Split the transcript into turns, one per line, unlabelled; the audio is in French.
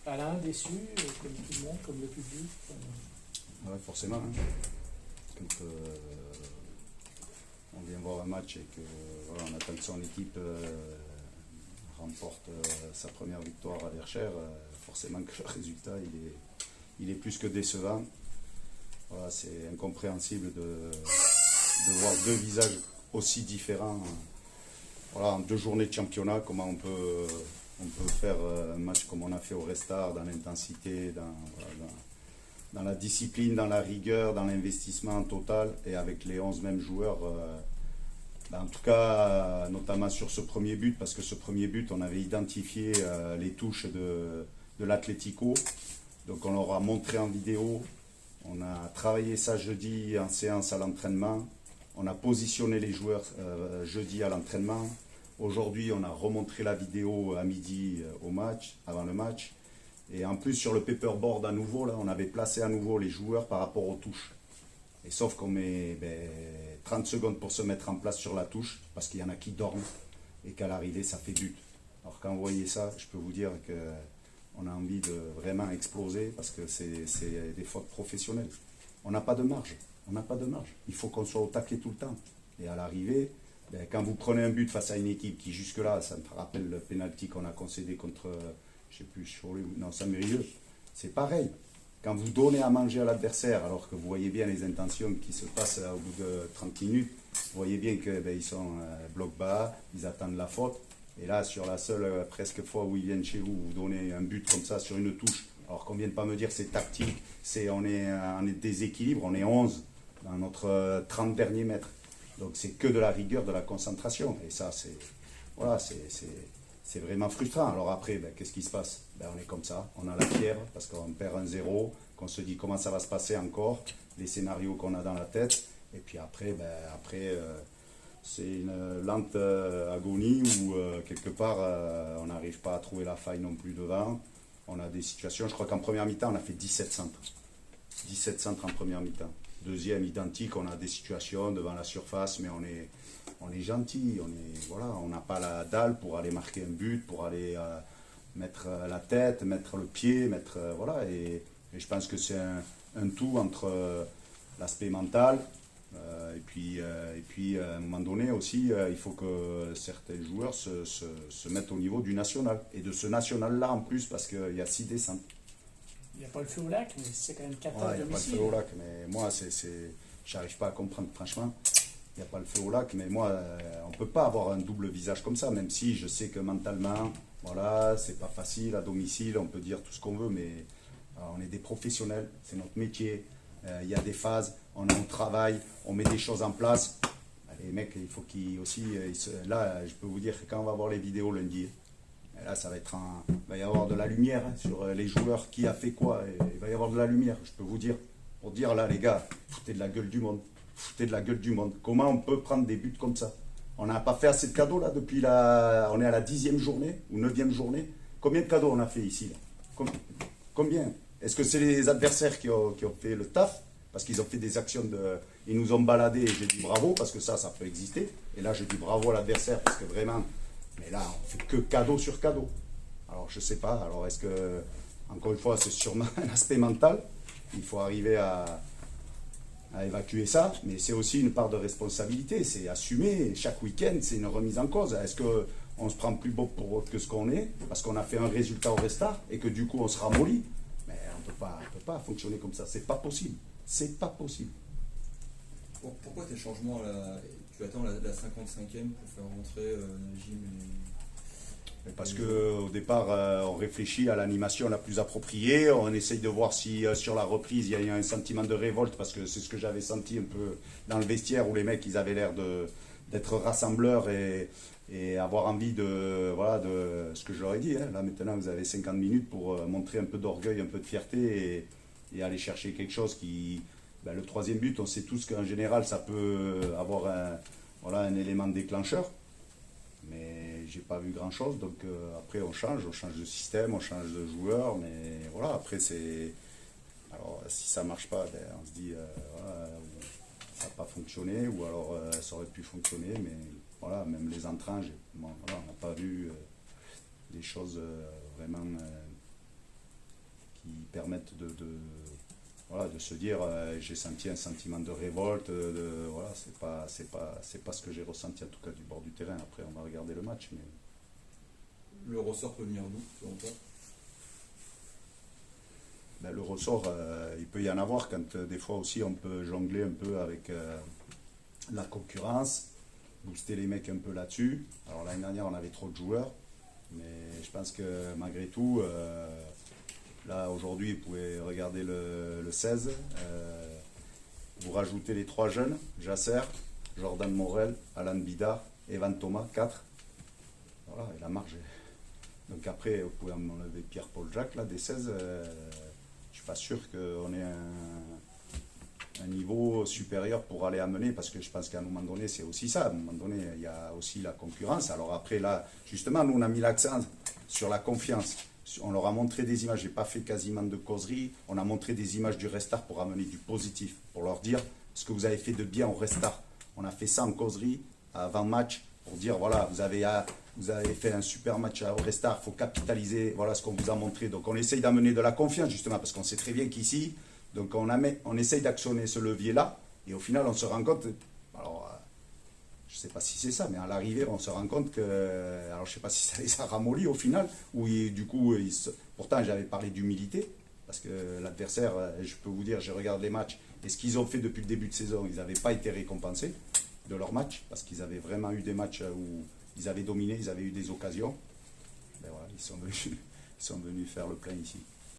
Alain, déçu, comme tout le monde, comme le public.
Ouais, forcément. Hein. Quand on vient voir un match et que voilà, on attend que son équipe remporte sa première victoire à Verchères, forcément que le résultat il est plus que décevant. Voilà, c'est incompréhensible de voir deux visages aussi différents. Voilà, en 2 journées de championnat, comment on peut faire un match comme on a fait au Restart, dans l'intensité, dans la discipline, dans la rigueur, dans l'investissement total, et avec les 11 mêmes joueurs. En tout cas, notamment sur ce premier but, parce que ce premier but, on avait identifié les touches de l'Atlético. Donc on leur a montré en vidéo. On a travaillé ça jeudi en séance à l'entraînement. On a positionné les joueurs jeudi à l'entraînement. Aujourd'hui, on a remontré la vidéo à midi au match, avant le match. Et en plus, sur le paperboard à nouveau, là, on avait placé à nouveau les joueurs par rapport aux touches. Et sauf qu'on met 30 secondes pour se mettre en place sur la touche, parce qu'il y en a qui dorment, et qu'à l'arrivée, ça fait but. Alors quand vous voyez ça, je peux vous dire qu'on a envie de vraiment exploser, parce que c'est des fautes professionnelles. On n'a pas de marge. On n'a pas de marge. Il faut qu'on soit au taquet tout le temps. Et à l'arrivée, quand vous prenez un but face à une équipe qui jusque-là, ça me rappelle le pénalty qu'on a concédé contre, je ne sais plus, Cholet, non, Saint-Mérieux, c'est pareil. Quand vous donnez à manger à l'adversaire, alors que vous voyez bien les intentions qui se passent au bout de 30 minutes, vous voyez bien qu'ils sont bloc bas, ils attendent la faute. Et là, sur la seule presque fois où ils viennent chez vous, vous donnez un but comme ça sur une touche. Alors qu'on ne vienne pas me dire c'est tactique, on est déséquilibre, on est 11 dans notre 30 derniers mètres. Donc c'est que de la rigueur, de la concentration. Et ça, c'est vraiment frustrant. Alors après, qu'est-ce qui se passe? On est comme ça, on a la fièvre parce qu'on perd 1-0, qu'on se dit comment ça va se passer encore, les scénarios qu'on a dans la tête. Et puis après, c'est une lente agonie où quelque part on n'arrive pas à trouver la faille non plus devant. On a des situations, je crois qu'en première mi-temps, on a fait 17 centres. 17 centres en première mi-temps. Deuxième, identique, on a des situations devant la surface, mais on est gentil, on n'a pas la dalle pour aller marquer un but, pour aller mettre la tête, mettre le pied, voilà. Et je pense que c'est un tout entre l'aspect mental, et puis à un moment donné aussi, il faut que certains joueurs se mettent au niveau du national. Et de ce national-là en plus, parce qu'il y a 6 descentes.
Il n'y a pas le feu au lac, mais c'est quand même 4 ans
Il n'y
de
a pas le
domicile.
feu au lac, mais moi, j'arrive pas à comprendre, franchement. Il n'y a pas le feu au lac, mais moi, on ne peut pas avoir un double visage comme ça, même si je sais que mentalement, voilà, c'est pas facile à domicile, on peut dire tout ce qu'on veut, mais on est des professionnels, c'est notre métier. Il y a des phases, on travaille, on met des choses en place. Les mecs, il faut qu'ils aussi. Là, je peux vous dire que quand on va voir les vidéos lundi, là, ça va être il va y avoir de la lumière sur les joueurs, qui a fait quoi. Il va y avoir de la lumière, je peux vous dire. Pour dire là, les gars, foutez de la gueule du monde. Foutez de la gueule du monde. Comment on peut prendre des buts comme ça? On n'a pas fait assez de cadeaux là depuis on est à la 10e journée ou 9e journée. Combien de cadeaux on a fait ici là? Combien? Est-ce que c'est les adversaires qui ont fait le taf? Parce qu'ils ont fait des actions ils nous ont baladés et j'ai dit bravo, parce que ça peut exister. Et là, je dis bravo à l'adversaire, parce que vraiment, mais là, on fait que cadeau sur cadeau. Alors, je sais pas. Alors, est-ce que, encore une fois, c'est sûrement un aspect mental. Il faut arriver à évacuer ça, mais c'est aussi une part de responsabilité. C'est assumer. Chaque week-end, c'est une remise en cause. Est-ce qu'on se prend plus beau pour que ce qu'on est, parce qu'on a fait un résultat au Restart, et que du coup, on se ramollit? Mais on peut pas fonctionner comme ça. C'est pas possible. C'est pas possible.
Pourquoi tes changements là, tu attends la 55e pour faire rentrer Jim
Parce qu'au départ, on réfléchit à l'animation la plus appropriée. On essaye de voir si sur la reprise, il y a un sentiment de révolte, parce que c'est ce que j'avais senti un peu dans le vestiaire, où les mecs, ils avaient l'air d'être rassembleurs et avoir envie de ce que je leur ai dit. Là, maintenant, vous avez 50 minutes pour montrer un peu d'orgueil, un peu de fierté et aller chercher quelque chose qui... le troisième but, on sait tous qu'en général, ça peut avoir un élément déclencheur. Mais j'ai pas vu grand chose, donc après on change de système, on change de joueur, mais voilà, après c'est... Alors si ça marche pas, on se dit ça n'a pas fonctionné, ou alors ça aurait pu fonctionner, mais voilà, même les entrants, on n'a pas vu des choses vraiment permettent voilà, de se dire j'ai senti un sentiment de révolte, voilà, c'est pas ce que j'ai ressenti en tout cas du bord du terrain. Après on va regarder le match, mais
Le ressort peut venir d'où, selon toi?
ben, le ressort, il peut y en avoir quand des fois aussi on peut jongler un peu avec la concurrence, booster les mecs un peu là-dessus. Alors l'année dernière on avait trop de joueurs, mais je pense que malgré tout, là aujourd'hui vous pouvez regarder le 16, vous rajoutez les 3 jeunes, Jasser, Jordan Morel, Alan Bidar, Evan Thomas, 4. Voilà, et la marge est... Donc après vous pouvez m'enlever Pierre-Paul Jacques là, des 16, je suis pas sûr qu'on ait un niveau supérieur pour aller amener, parce que je pense qu'à un moment donné c'est aussi ça, à un moment donné il y a aussi la concurrence. Alors après là justement nous on a mis l'accent sur la confiance, on leur a montré des images, j'ai pas fait quasiment de causerie, on a montré des images du restart pour amener du positif, pour leur dire ce que vous avez fait de bien au restart. On a fait ça en causerie avant match pour dire voilà vous avez fait un super match au restart, il faut capitaliser, voilà ce qu'on vous a montré. Donc on essaye d'amener de la confiance justement, parce qu'on sait très bien qu'ici, donc on essaye d'actionner ce levier-là, et au final on se rend compte, alors je ne sais pas si c'est ça, mais à l'arrivée on se rend compte que, alors je ne sais pas si ça les a ramollis au final, ou du coup, pourtant j'avais parlé d'humilité, parce que l'adversaire, je peux vous dire, je regarde les matchs, et ce qu'ils ont fait depuis le début de saison, ils n'avaient pas été récompensés de leur match, parce qu'ils avaient vraiment eu des matchs où ils avaient dominé, ils avaient eu des occasions. Ben voilà, ils sont venus faire le plein ici.